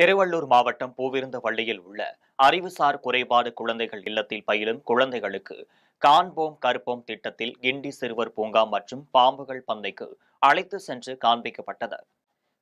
திருவள்ளூர் மாவட்டம் பூவிருந்தவள்ளியில் உள்ள அறிவுசார் குறைபாடு குழந்தைகள் இல்லத்தில் பயிலும் குழந்தைகளுக்கு காண்போம் கற்போம் திட்டத்தில் கிண்டி சிறுவர் பூங்கா மற்றும் பாம்புகள் பந்தைக்கு அழைத்து சென்று காண்பிக்கப்பட்டது.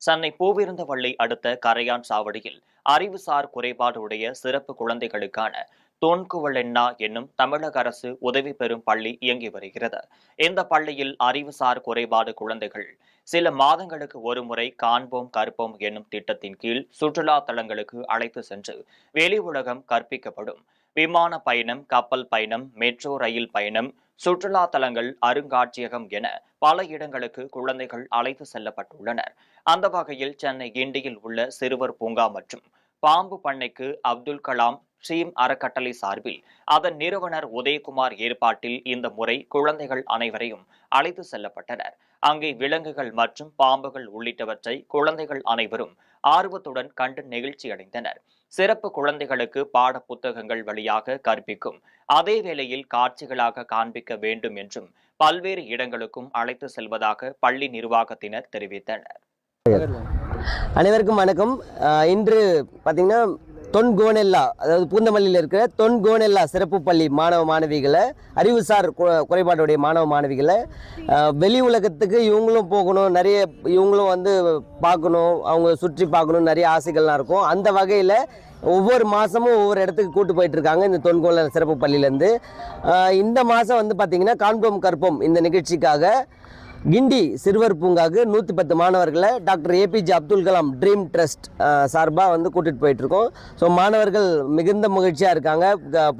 சென்னை பூவிருந்தவள்ளி அடுத்த கரையான் சாவடியில் அறிவுசார் குறைபாடு உடைய சிறப்பு குழந்தைகளுக்கான தொன்குவலெண்ணா என்னும் தமிழக அரசு உதவி பெறும் பள்ளி இயங்கி வருகிறது. இந்த பள்ளியில் அறிவுசார் குறைபாடு குழந்தைகள் சில மாதங்களுக்கு ஒருமுறை காண்போம் கற்போம் என்னும் திட்டத்தின் கீழ் சுற்றுலா தலங்களுக்கு அழைத்து சென்று வெளி உலகம் கற்பிக்கப்படும். விமான பயணம், கப்பல் பயணம், மெட்ரோ ரயில் பயணம், சுற்றுலா தலங்கள், அருங்காட்சியகம் என பல இடங்களுக்கு குழந்தைகள் அழைத்து செல்லப்பட்டுள்ளனர். அந்த வகையில் சென்னை கிண்டியில் உள்ள சிறுவர் பூங்கா மற்றும் பாம்பு பண்ணைக்கு அப்துல் கலாம் ஸ்ரீம் அறக்கட்டளை சார்பில் அதன் நிறுவனர் உதயகுமார் ஏற்பாட்டில் இந்த முறை குழந்தைகள் அனைவரையும் அழைத்து செல்லப்பட்டனர். அங்கே விலங்குகள் மற்றும் பாம்புகள் உள்ளிட்டவற்றை குழந்தைகள் அனைவரும் ஆர்வத்துடன் கண்டு நெகிழ்ச்சி அடைந்தனர். சிறப்பு குழந்தைகளுக்கு பாட புத்தகங்கள் வழியாக கற்பிக்கும் அதே வேளையில் காட்சிகளாக காண்பிக்க வேண்டும் என்றும் பல்வேறு இடங்களுக்கும் அழைத்து செல்வதாக பள்ளி நிர்வாகத்தினர் தெரிவித்தனர். அனைவருக்கும் வணக்கம். இன்று பார்த்தீங்கன்னா தொன்கோனெல்லா, அதாவது பூந்தமல்லியில் இருக்கிற தொன்கோனெல்லா சிறப்பு பள்ளி மாணவ மாணவிகளை, அறிவுசார் குறைபாடுடைய மாணவ மாணவிகளை வெளி உலகத்துக்கு இவங்களும் போகணும், நிறைய இவங்களும் வந்து பார்க்கணும், அவங்க சுற்றி பார்க்கணும், நிறைய ஆசைகள்லாம் இருக்கும். அந்த வகையில் ஒவ்வொரு மாதமும் ஒவ்வொரு இடத்துக்கு கூட்டு போயிட்டுருக்காங்க இந்த தொன்கோனெல்லா சிறப்பு பள்ளியிலேருந்து. இந்த மாதம் வந்து பார்த்திங்கன்னா காண்போம் கற்போம் இந்த நிகழ்ச்சிக்காக கிண்டி சிறுவர் பூங்காவுக்கு 110 மாணவர்களை doctor APJ Abdul Kalam dream trust சார்பாக வந்து கூட்டிகிட்டு போயிட்டுருக்கோம். ஸோ மாணவர்கள் மிகுந்த மகிழ்ச்சியாக இருக்காங்க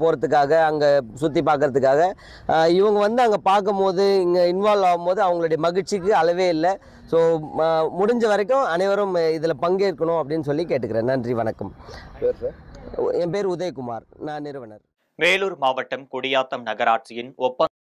போகிறதுக்காக, அங்கே சுற்றி பார்க்குறதுக்காக. இவங்க வந்து அங்கே பார்க்கும்போது, இங்கே இன்வால்வ் ஆகும்போது அவங்களுடைய மகிழ்ச்சிக்கு அளவே இல்லை. ஸோ முடிஞ்ச வரைக்கும் அனைவரும் இதில் பங்கேற்கணும் அப்படின்னு சொல்லி கேட்டுக்கிறேன். நன்றி, வணக்கம். சார், என் பேர் உதயகுமார், நான் நிறுவனர். வேலூர் மாவட்டம் குடியாத்தம் நகராட்சியின்